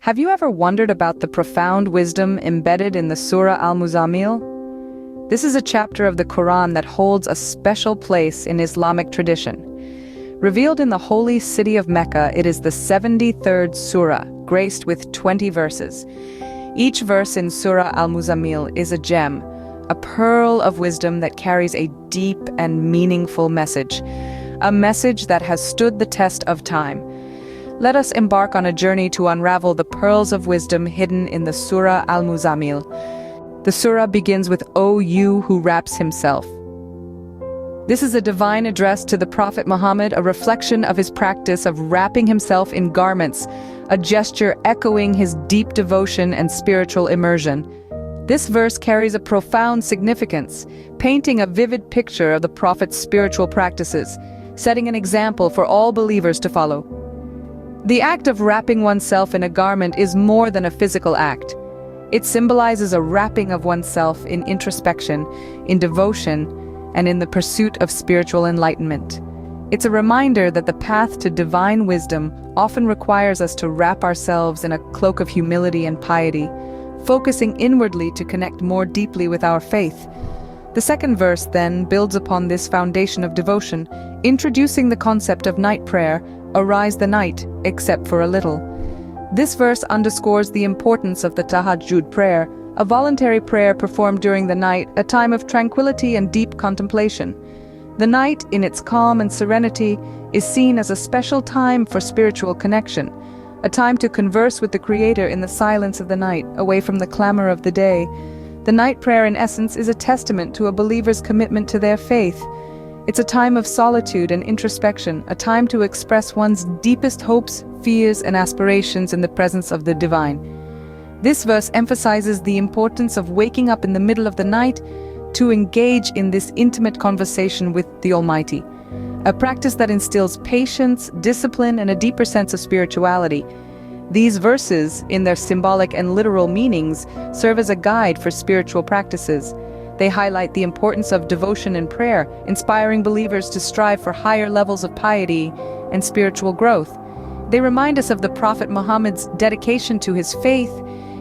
Have you ever wondered about the profound wisdom embedded in the Surah Al-Muzammil? This is a chapter of the Quran that holds a special place in Islamic tradition. Revealed in the holy city of Mecca, it is the 73rd surah, graced with 20 verses. Each verse in Surah Al-Muzammil is a gem, a pearl of wisdom that carries a deep and meaningful message, a message that has stood the test of time. Let us embark on a journey to unravel the pearls of wisdom hidden in the Surah Al-Muzammil. The surah begins with, "O you who wraps himself." This is a divine address to the Prophet Muhammad, a reflection of his practice of wrapping himself in garments, a gesture echoing his deep devotion and spiritual immersion. This verse carries a profound significance, painting a vivid picture of the Prophet's spiritual practices, setting an example for all believers to follow. The act of wrapping oneself in a garment is more than a physical act. It symbolizes a wrapping of oneself in introspection, in devotion, and in the pursuit of spiritual enlightenment. It's a reminder that the path to divine wisdom often requires us to wrap ourselves in a cloak of humility and piety, focusing inwardly to connect more deeply with our faith. The second verse, then, builds upon this foundation of devotion, introducing the concept of night prayer, "Arise the night, except for a little." This verse underscores the importance of the tahajjud prayer, a voluntary prayer performed during the night, a time of tranquility and deep contemplation. The night, in its calm and serenity, is seen as a special time for spiritual connection, a time to converse with the Creator in the silence of the night, away from the clamor of the day. The night prayer, in essence, is a testament to a believer's commitment to their faith. It's a time of solitude and introspection, a time to express one's deepest hopes, fears, and aspirations in the presence of the divine. This verse emphasizes the importance of waking up in the middle of the night to engage in this intimate conversation with the Almighty, a practice that instills patience, discipline, and a deeper sense of spirituality. These verses, in their symbolic and literal meanings, serve as a guide for spiritual practices. They highlight the importance of devotion and prayer, inspiring believers to strive for higher levels of piety and spiritual growth. They remind us of the Prophet Muhammad's dedication to his faith,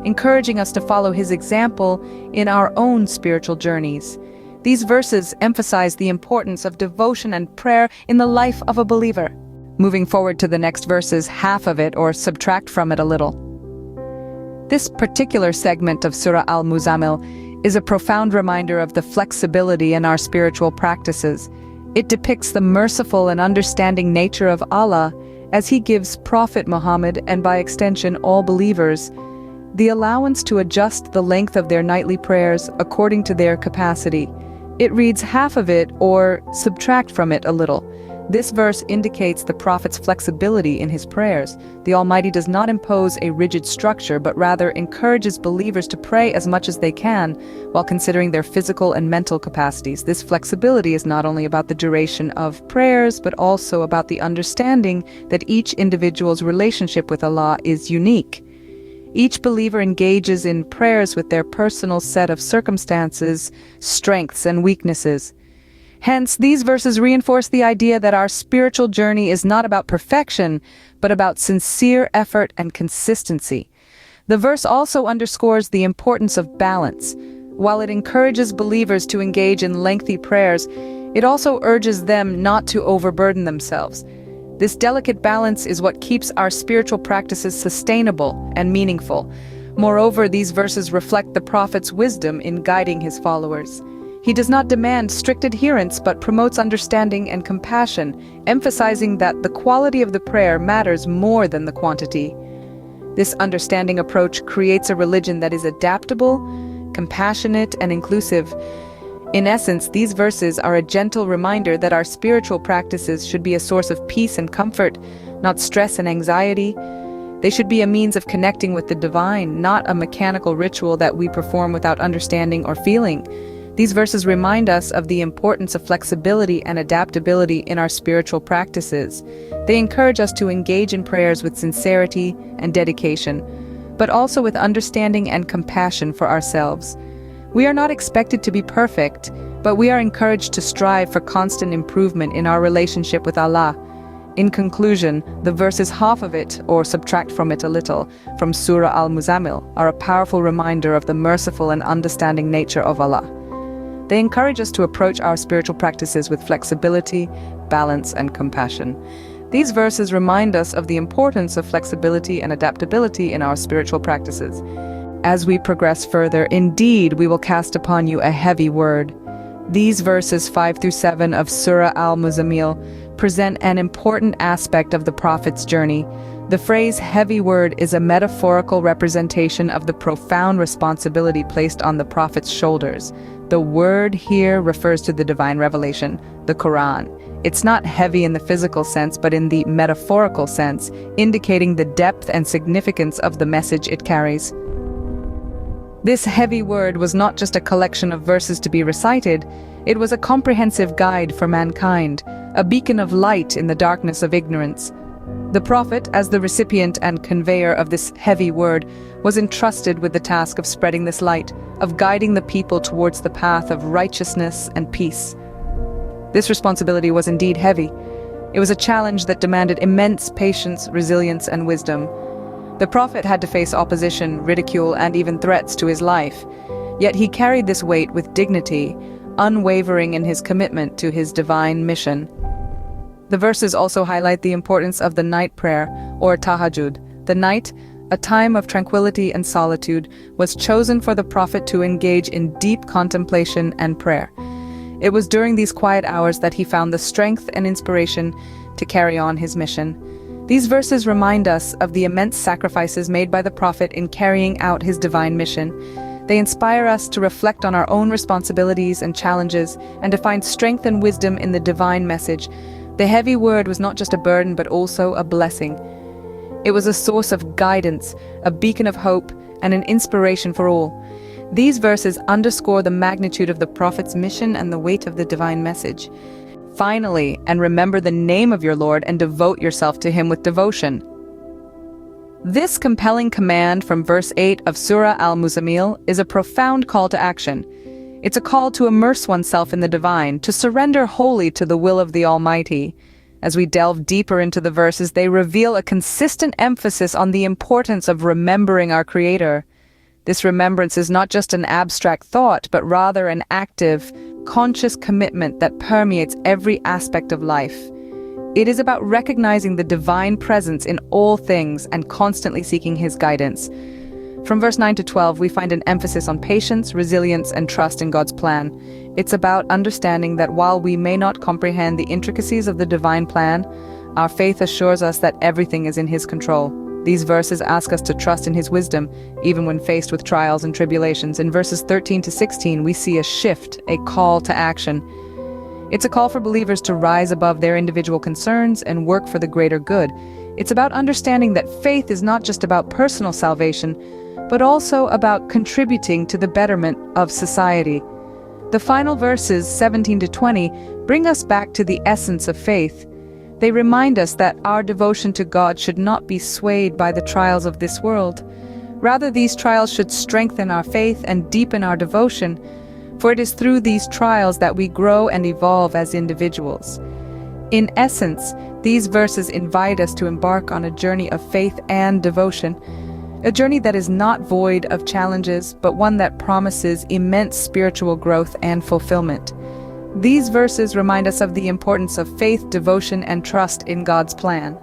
encouraging us to follow his example in our own spiritual journeys. These verses emphasize the importance of devotion and prayer in the life of a believer. Moving forward to the next verses, half of it or subtract from it a little. This particular segment of Surah Al-Muzammil is a profound reminder of the flexibility in our spiritual practices. It depicts the merciful and understanding nature of Allah as He gives Prophet Muhammad, and by extension all believers, the allowance to adjust the length of their nightly prayers according to their capacity. It reads half of it or subtract from it a little. This verse indicates the Prophet's flexibility in his prayers. The Almighty does not impose a rigid structure, but rather encourages believers to pray as much as they can while considering their physical and mental capacities. This flexibility is not only about the duration of prayers, but also about the understanding that each individual's relationship with Allah is unique. Each believer engages in prayers with their personal set of circumstances, strengths, and weaknesses. Hence, these verses reinforce the idea that our spiritual journey is not about perfection, but about sincere effort and consistency. The verse also underscores the importance of balance. While it encourages believers to engage in lengthy prayers, it also urges them not to overburden themselves. This delicate balance is what keeps our spiritual practices sustainable and meaningful. Moreover, these verses reflect the Prophet's wisdom in guiding his followers. He does not demand strict adherence, but promotes understanding and compassion, emphasizing that the quality of the prayer matters more than the quantity. This understanding approach creates a religion that is adaptable, compassionate, and inclusive. In essence, these verses are a gentle reminder that our spiritual practices should be a source of peace and comfort, not stress and anxiety. They should be a means of connecting with the divine, not a mechanical ritual that we perform without understanding or feeling. These verses remind us of the importance of flexibility and adaptability in our spiritual practices. They encourage us to engage in prayers with sincerity and dedication, but also with understanding and compassion for ourselves. We are not expected to be perfect, but we are encouraged to strive for constant improvement in our relationship with Allah. In conclusion, the verses half of it, or subtract from it a little, from Surah Al-Muzammil, are a powerful reminder of the merciful and understanding nature of Allah. They encourage us to approach our spiritual practices with flexibility, balance, and compassion. These verses remind us of the importance of flexibility and adaptability in our spiritual practices. As we progress further, indeed, we will cast upon you a heavy word. These verses 5 through 7 of Surah Al-Muzammil present an important aspect of the Prophet's journey. The phrase heavy word is a metaphorical representation of the profound responsibility placed on the Prophet's shoulders. The word here refers to the divine revelation, the Quran. It's not heavy in the physical sense, but in the metaphorical sense, indicating the depth and significance of the message it carries. This heavy word was not just a collection of verses to be recited, it was a comprehensive guide for mankind, a beacon of light in the darkness of ignorance. The Prophet, as the recipient and conveyor of this heavy word, was entrusted with the task of spreading this light, of guiding the people towards the path of righteousness and peace. This responsibility was indeed heavy. It was a challenge that demanded immense patience, resilience, and wisdom. The Prophet had to face opposition, ridicule, and even threats to his life. Yet he carried this weight with dignity, unwavering in his commitment to his divine mission. The verses also highlight the importance of the night prayer, or tahajjud. The night, a time of tranquility and solitude, was chosen for the Prophet to engage in deep contemplation and prayer. It was during these quiet hours that he found the strength and inspiration to carry on his mission. These verses remind us of the immense sacrifices made by the Prophet in carrying out his divine mission. They inspire us to reflect on our own responsibilities and challenges, and to find strength and wisdom in the divine message. The heavy word was not just a burden, but also a blessing. It was a source of guidance, a beacon of hope, and an inspiration for all. These verses underscore the magnitude of the Prophet's mission and the weight of the divine message. Finally, and remember the name of your Lord and devote yourself to him with devotion. This compelling command from verse 8 of Surah Al-Muzammil is a profound call to action. It's a call to immerse oneself in the divine, to surrender wholly to the will of the Almighty. As we delve deeper into the verses, they reveal a consistent emphasis on the importance of remembering our Creator. This remembrance is not just an abstract thought, but rather an active, conscious commitment that permeates every aspect of life. It is about recognizing the divine presence in all things and constantly seeking his guidance. From verse 9 to 12, we find an emphasis on patience, resilience, and trust in God's plan. It's about understanding that while we may not comprehend the intricacies of the divine plan, our faith assures us that everything is in his control. These verses ask us to trust in his wisdom, even when faced with trials and tribulations. In verses 13 to 16, we see a shift, a call to action. It's a call for believers to rise above their individual concerns and work for the greater good. It's about understanding that faith is not just about personal salvation, but also about contributing to the betterment of society. The final verses, 17 to 20, bring us back to the essence of faith. They remind us that our devotion to God should not be swayed by the trials of this world. Rather, these trials should strengthen our faith and deepen our devotion, for it is through these trials that we grow and evolve as individuals. In essence, these verses invite us to embark on a journey of faith and devotion, a journey that is not void of challenges, but one that promises immense spiritual growth and fulfillment. These verses remind us of the importance of faith, devotion, and trust in God's plan.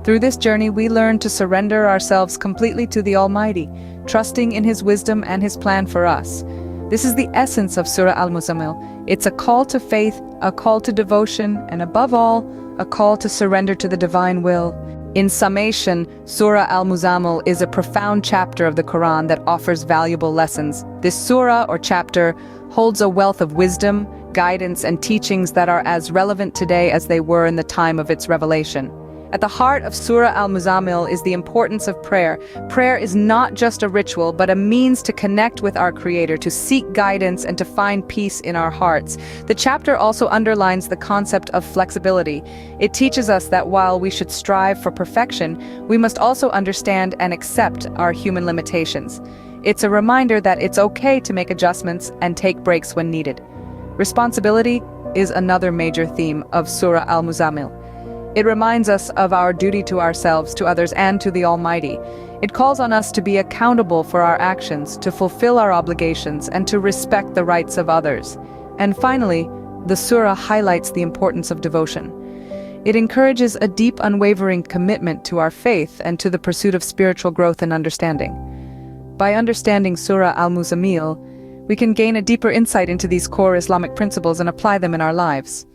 Through this journey, we learn to surrender ourselves completely to the Almighty, trusting in his wisdom and his plan for us. This is the essence of Surah Al-Muzammil. It's a call to faith, a call to devotion, and above all, a call to surrender to the divine will. In summation, Surah Al-Muzammil is a profound chapter of the Quran that offers valuable lessons. This surah or chapter holds a wealth of wisdom, guidance, and teachings that are as relevant today as they were in the time of its revelation. At the heart of Surah Al-Muzammil is the importance of prayer. Prayer is not just a ritual, but a means to connect with our Creator, to seek guidance, and to find peace in our hearts. The chapter also underlines the concept of flexibility. It teaches us that while we should strive for perfection, we must also understand and accept our human limitations. It's a reminder that it's okay to make adjustments and take breaks when needed. Responsibility is another major theme of Surah Al-Muzammil. It reminds us of our duty to ourselves, to others, and to the Almighty. It calls on us to be accountable for our actions, to fulfill our obligations, and to respect the rights of others. And finally, the surah highlights the importance of devotion. It encourages a deep, unwavering commitment to our faith and to the pursuit of spiritual growth and understanding. By understanding Surah Al-Muzammil, we can gain a deeper insight into these core Islamic principles and apply them in our lives.